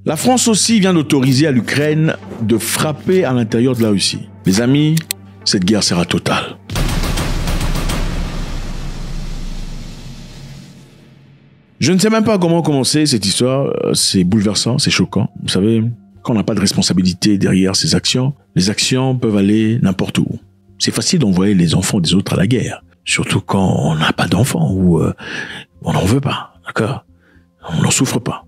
La France aussi vient d'autoriser à l'Ukraine de frapper à l'intérieur de la Russie. Les amis, cette guerre sera totale. Je ne sais même pas comment commencer cette histoire. C'est bouleversant, c'est choquant. Vous savez, quand on n'a pas de responsabilité derrière ces actions, les actions peuvent aller n'importe où. C'est facile d'envoyer les enfants des autres à la guerre. Surtout quand on n'a pas d'enfants ou on n'en veut pas, d'accord? On n'en souffre pas.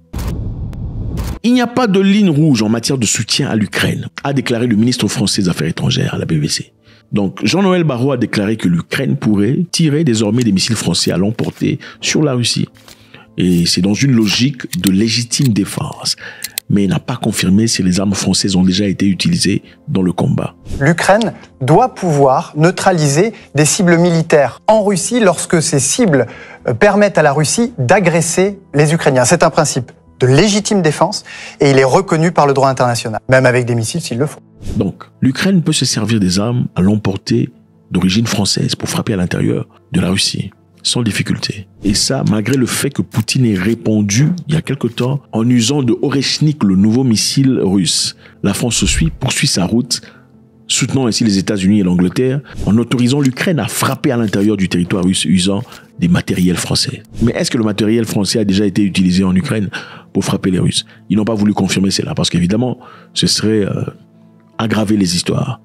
Il n'y a pas de ligne rouge en matière de soutien à l'Ukraine, a déclaré le ministre français des Affaires étrangères à la BBC. Donc, Jean-Noël Barrot a déclaré que l'Ukraine pourrait tirer désormais des missiles français à l'emporter sur la Russie. Et c'est dans une logique de légitime défense. Mais il n'a pas confirmé si les armes françaises ont déjà été utilisées dans le combat. L'Ukraine doit pouvoir neutraliser des cibles militaires en Russie lorsque ces cibles permettent à la Russie d'agresser les Ukrainiens. C'est un principe de légitime défense et il est reconnu par le droit international, même avec des missiles s'il le faut. Donc, l'Ukraine peut se servir des armes à l'emporter d'origine française pour frapper à l'intérieur de la Russie, sans difficulté. Et ça, malgré le fait que Poutine ait répondu, il y a quelque temps, en usant de Oreshnik, le nouveau missile russe. La France poursuit sa route, soutenant ainsi les États-Unis et l'Angleterre, en autorisant l'Ukraine à frapper à l'intérieur du territoire russe, usant des matériels français. Mais est-ce que le matériel français a déjà été utilisé en Ukraine pour frapper les Russes? Ils n'ont pas voulu confirmer cela, parce qu'évidemment, ce serait aggraver les histoires.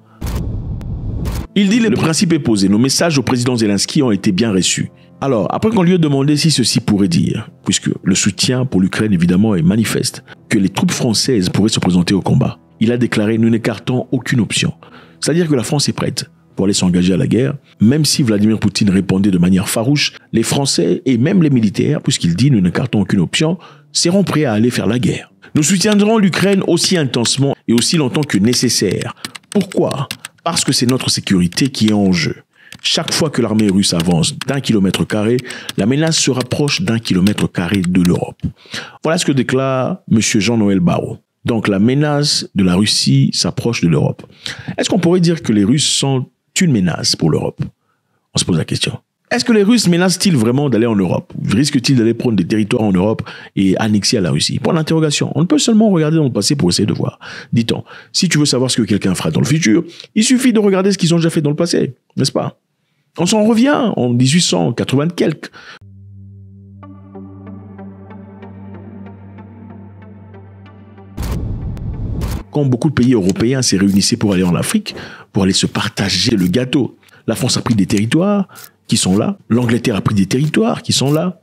Il dit le principe est posé. Nos messages au président Zelensky ont été bien reçus. Alors, après qu'on lui ait demandé si ceci pourrait dire, puisque le soutien pour l'Ukraine évidemment est manifeste, que les troupes françaises pourraient se présenter au combat, il a déclaré « Nous n'écartons aucune option ». C'est-à-dire que la France est prête pour aller s'engager à la guerre, même si Vladimir Poutine répondait de manière farouche, les Français et même les militaires, puisqu'il dit « Nous n'écartons aucune option », seront prêts à aller faire la guerre. Nous soutiendrons l'Ukraine aussi intensement et aussi longtemps que nécessaire. Pourquoi ? Parce que c'est notre sécurité qui est en jeu. Chaque fois que l'armée russe avance d'1 km carré, la menace se rapproche d'1 km carré de l'Europe. Voilà ce que déclare M. Jean-Noël Barrot. Donc la menace de la Russie s'approche de l'Europe. Est-ce qu'on pourrait dire que les Russes sont une menace pour l'Europe? On se pose la question. Est-ce que les Russes menacent-ils vraiment d'aller en Europe? Risquent-ils d'aller prendre des territoires en Europe et annexer à la Russie? Point d'interrogation. On ne peut seulement regarder dans le passé pour essayer de voir. Dit-on, si tu veux savoir ce que quelqu'un fera dans le futur, il suffit de regarder ce qu'ils ont déjà fait dans le passé, n'est-ce pas? On s'en revient en 1880 quelques. Quand beaucoup de pays européens s'est réunissaient pour aller en Afrique, pour aller se partager le gâteau, la France a pris des territoires qui sont là, l'Angleterre a pris des territoires qui sont là,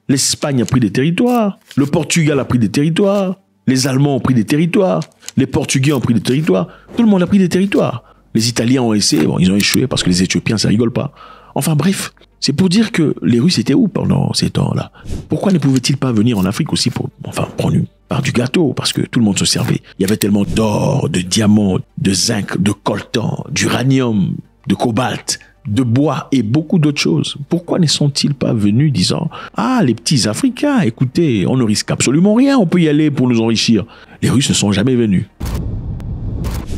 l'Espagne a pris des territoires, le Portugal a pris des territoires, les Allemands ont pris des territoires, les Portugais ont pris des territoires, tout le monde a pris des territoires. Les Italiens ont essayé, bon, ils ont échoué parce que les Éthiopiens, ça rigole pas. Enfin bref, c'est pour dire que les Russes étaient où pendant ces temps-là? Pourquoi ne pouvaient-ils pas venir en Afrique aussi pour, prendre une part du gâteau? Parce que tout le monde se servait. Il y avait tellement d'or, de diamants, de zinc, de coltan, d'uranium, de cobalt, de bois et beaucoup d'autres choses. Pourquoi ne sont-ils pas venus disant « Ah, les petits Africains, écoutez, on ne risque absolument rien, on peut y aller pour nous enrichir. » Les Russes ne sont jamais venus.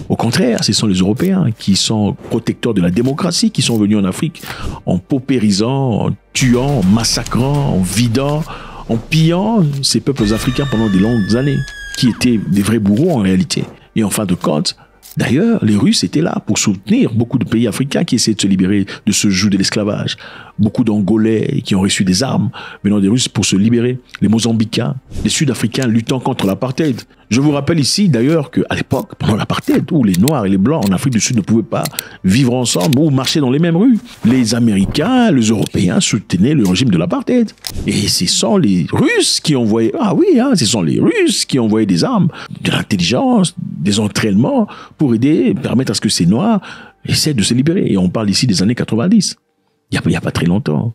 Au contraire, ce sont les Européens qui sont protecteurs de la démocratie, qui sont venus en Afrique en paupérisant, en tuant, en massacrant, en vidant, en pillant ces peuples africains pendant des longues années, qui étaient des vrais bourreaux en réalité. Et en fin de compte, d'ailleurs, les Russes étaient là pour soutenir beaucoup de pays africains qui essaient de se libérer de ce joug de l'esclavage. Beaucoup d'Angolais qui ont reçu des armes venant des Russes pour se libérer. Les Mozambicains, les Sud-Africains luttant contre l'apartheid. Je vous rappelle ici d'ailleurs qu'à l'époque, pendant l'apartheid, où les Noirs et les Blancs en Afrique du Sud ne pouvaient pas vivre ensemble ou marcher dans les mêmes rues, les Américains, les Européens soutenaient le régime de l'apartheid. Et ce sont les Russes qui envoyaient, ce sont les Russes qui envoyaient des armes, de l'intelligence, des entraînements pour aider, permettre à ce que ces Noirs essaient de se libérer. Et on parle ici des années 90. Il n'y a pas très longtemps.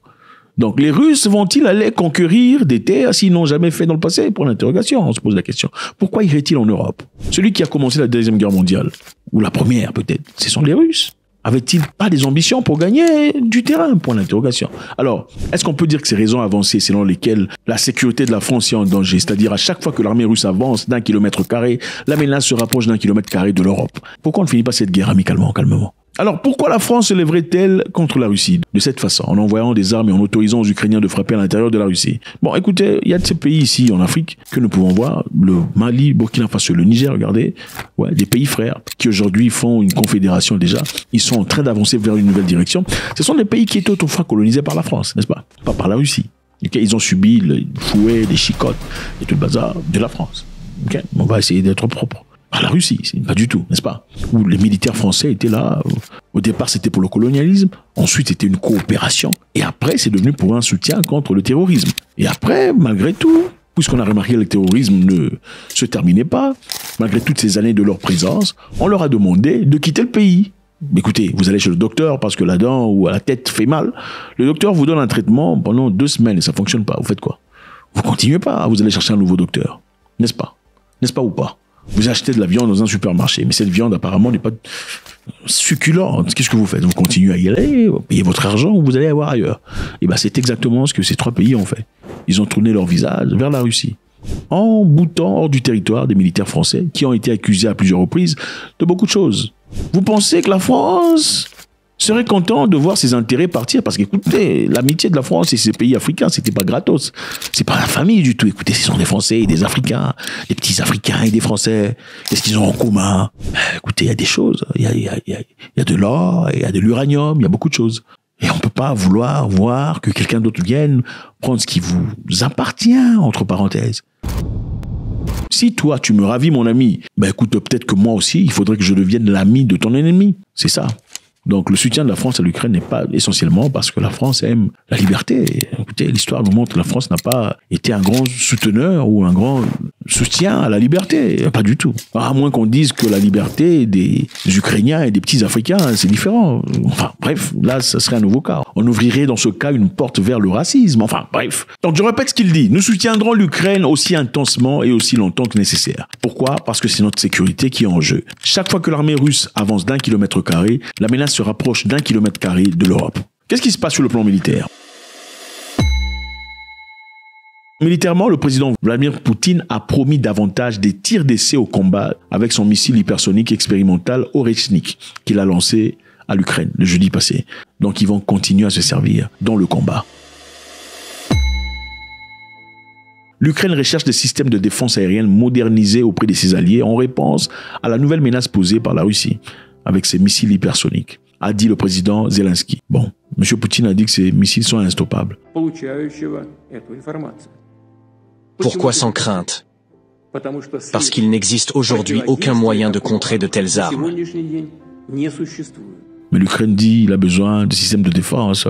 Donc, les Russes vont-ils aller conquérir des terres s'ils n'ont jamais fait dans le passé? Pour l'interrogation, on se pose la question. Pourquoi iraient-ils en Europe? Celui qui a commencé la Deuxième Guerre mondiale, ou la Première peut-être, ce sont les Russes. Avaient-ils pas des ambitions pour gagner du terrain? Point d'interrogation. Alors, est-ce qu'on peut dire que ces raisons avancées selon lesquelles la sécurité de la France est en danger, c'est-à-dire à chaque fois que l'armée russe avance d'1 km carré, la menace se rapproche d'1 km carré de l'Europe? Pourquoi on ne finit pas cette guerre amicalement, calmement? Alors pourquoi la France se lèverait-elle contre la Russie de cette façon, en envoyant des armes et en autorisant aux Ukrainiens de frapper à l'intérieur de la Russie? Bon, écoutez, il y a de ces pays ici en Afrique que nous pouvons voir, le Mali, Burkina Faso, le Niger, regardez, ouais, des pays frères qui aujourd'hui font une confédération déjà. Ils sont en train d'avancer vers une nouvelle direction. Ce sont des pays qui étaient autrefois colonisés par la France, n'est-ce pas? Pas par la Russie. Okay, ils ont subi le fouet, les chicottes et tout le bazar de la France. Okay, on va essayer d'être propre. Par la Russie, pas du tout, n'est-ce pas? Où les militaires français étaient là. Au départ, c'était pour le colonialisme. Ensuite, c'était une coopération. Et après, c'est devenu pour un soutien contre le terrorisme. Et après, malgré tout, puisqu'on a remarqué que le terrorisme ne se terminait pas, malgré toutes ces années de leur présence, on leur a demandé de quitter le pays. Écoutez, vous allez chez le docteur parce que la dent ou la tête fait mal. Le docteur vous donne un traitement pendant 2 semaines et ça fonctionne pas. Vous faites quoi? Vous continuez pas, vous allez chercher un nouveau docteur. N'est-ce pas? N'est-ce pas ou pas? Vous achetez de la viande dans un supermarché, mais cette viande apparemment n'est pas succulente. Qu'est-ce que vous faites? Vous continuez à y aller, vous payez votre argent ou vous allez avoir ailleurs. Et ben c'est exactement ce que ces 3 pays ont fait. Ils ont tourné leur visage vers la Russie, en boutant hors du territoire des militaires français qui ont été accusés à plusieurs reprises de beaucoup de choses. Vous pensez que la France serait content de voir ses intérêts partir? Parce qu'écoutez, l'amitié de la France et ces pays africains, c'était pas gratos. C'est pas la famille du tout. Écoutez, ce sont des Français et des Africains, des petits Africains et des Français. Qu'est-ce qu'ils ont en commun? Écoutez, il y a des choses. Il y a de l'or, il y a de l'uranium, il y a beaucoup de choses. Et on peut pas vouloir voir que quelqu'un d'autre vienne prendre ce qui vous appartient, entre parenthèses. Si toi, tu me ravis, mon ami, ben écoute, peut-être que moi aussi, il faudrait que je devienne l'ami de ton ennemi. C'est ça. Donc le soutien de la France à l'Ukraine n'est pas essentiellement parce que la France aime la liberté. Écoutez, l'histoire nous montre que la France n'a pas été un grand souteneur ou un grand soutien à la liberté. Pas du tout. À moins qu'on dise que la liberté des Ukrainiens et des petits Africains, c'est différent. Enfin bref, là, ça serait un nouveau cas. On ouvrirait dans ce cas une porte vers le racisme. Enfin bref. Donc je répète ce qu'il dit. Nous soutiendrons l'Ukraine aussi intensement et aussi longtemps que nécessaire. Pourquoi? Parce que c'est notre sécurité qui est en jeu. Chaque fois que l'armée russe avance d'1 km², la menace se rapproche d'1 km² de l'Europe. Qu'est-ce qui se passe sur le plan militaire? Militairement, le président Vladimir Poutine a promis davantage des tirs d'essai au combat avec son missile hypersonique expérimental Orechnik qu'il a lancé à l'Ukraine le jeudi passé. Donc ils vont continuer à se servir dans le combat. L'Ukraine recherche des systèmes de défense aérienne modernisés auprès de ses alliés en réponse à la nouvelle menace posée par la Russie avec ses missiles hypersoniques, a dit le président Zelensky. Bon, M. Poutine a dit que ces missiles sont instoppables. Pourquoi sans crainte? Parce qu'il n'existe aujourd'hui aucun moyen de contrer de telles armes. Mais l'Ukraine dit qu'il a besoin de systèmes de défense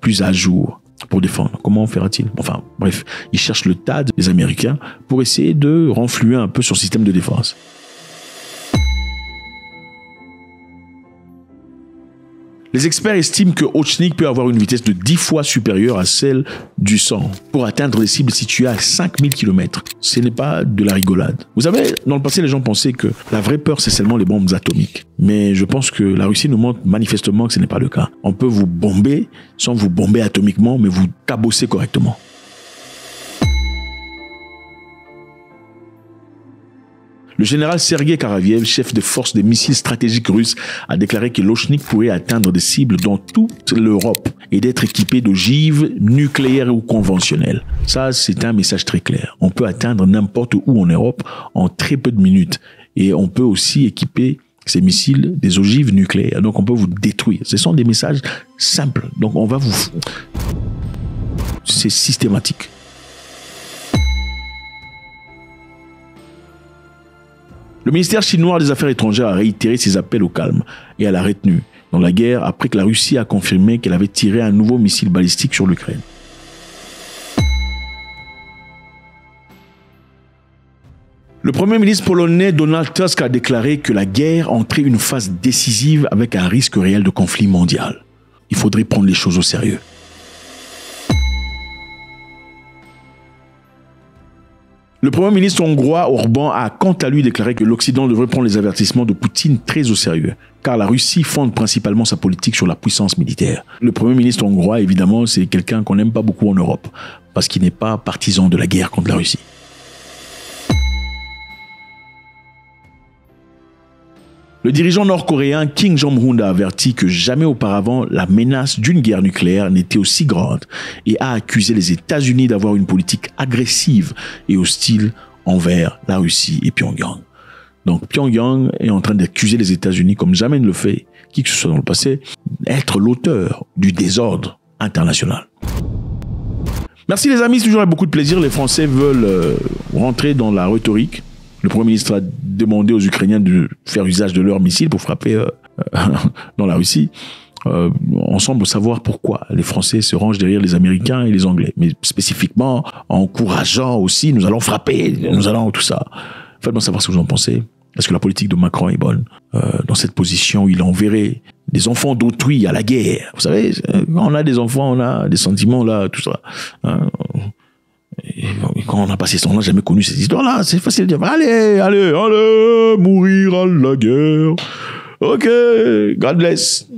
plus à jour pour défendre. Comment fera-t-il? Enfin, bref, il cherche le THAAD des Américains pour essayer de renflouer un peu son système de défense. Les experts estiment que Orechnik peut avoir une vitesse de 10 fois supérieure à celle du sang pour atteindre des cibles situées à 5000 km. Ce n'est pas de la rigolade. Vous savez, dans le passé, les gens pensaient que la vraie peur, c'est seulement les bombes atomiques. Mais je pense que la Russie nous montre manifestement que ce n'est pas le cas. On peut vous bomber sans vous bomber atomiquement, mais vous cabosser correctement. Le général Sergei Karaviev, chef des forces des missiles stratégiques russes, a déclaré que l'Orechnik pourrait atteindre des cibles dans toute l'Europe et d'être équipé d'ogives nucléaires ou conventionnelles. Ça, c'est un message très clair. On peut atteindre n'importe où en Europe en très peu de minutes. Et on peut aussi équiper ces missiles des ogives nucléaires. Donc on peut vous détruire. Ce sont des messages simples. Donc on va vous... C'est systématique. Le ministère chinois des Affaires étrangères a réitéré ses appels au calme et à la retenue dans la guerre après que la Russie a confirmé qu'elle avait tiré un nouveau missile balistique sur l'Ukraine. Le Premier ministre polonais Donald Tusk a déclaré que la guerre entrait une phase décisive avec un risque réel de conflit mondial. Il faudrait prendre les choses au sérieux. Le Premier ministre hongrois Orban a quant à lui déclaré que l'Occident devrait prendre les avertissements de Poutine très au sérieux, car la Russie fonde principalement sa politique sur la puissance militaire. Le Premier ministre hongrois, évidemment, c'est quelqu'un qu'on n'aime pas beaucoup en Europe, parce qu'il n'est pas partisan de la guerre contre la Russie. Le Le dirigeant nord-coréen Kim Jong-un a averti que jamais auparavant la menace d'une guerre nucléaire n'était aussi grande et a accusé les États-Unis d'avoir une politique agressive et hostile envers la Russie et Pyongyang. Donc Pyongyang est en train d'accuser les États-Unis, comme jamais ne le fait qui que ce soit dans le passé, d'être l'auteur du désordre international. Merci les amis, c'est toujours avec beaucoup de plaisir. Les Français veulent rentrer dans la rhétorique. Le Premier ministre a demandé aux Ukrainiens de faire usage de leurs missiles pour frapper dans la Russie. On semble savoir pourquoi les Français se rangent derrière les Américains et les Anglais. Mais spécifiquement, en encourageant aussi, nous allons frapper, nous allons tout ça. Faites-moi savoir ce que vous en pensez. Est-ce que la politique de Macron est bonne dans cette position où il enverrait des enfants d'autrui à la guerre? Vous savez, quand on a des enfants, on a des sentiments là, tout ça. Et quand on a passé son temps, on n'a jamais connu ces histoires-là. C'est facile de dire, allez, mourir à la guerre. Ok, God bless.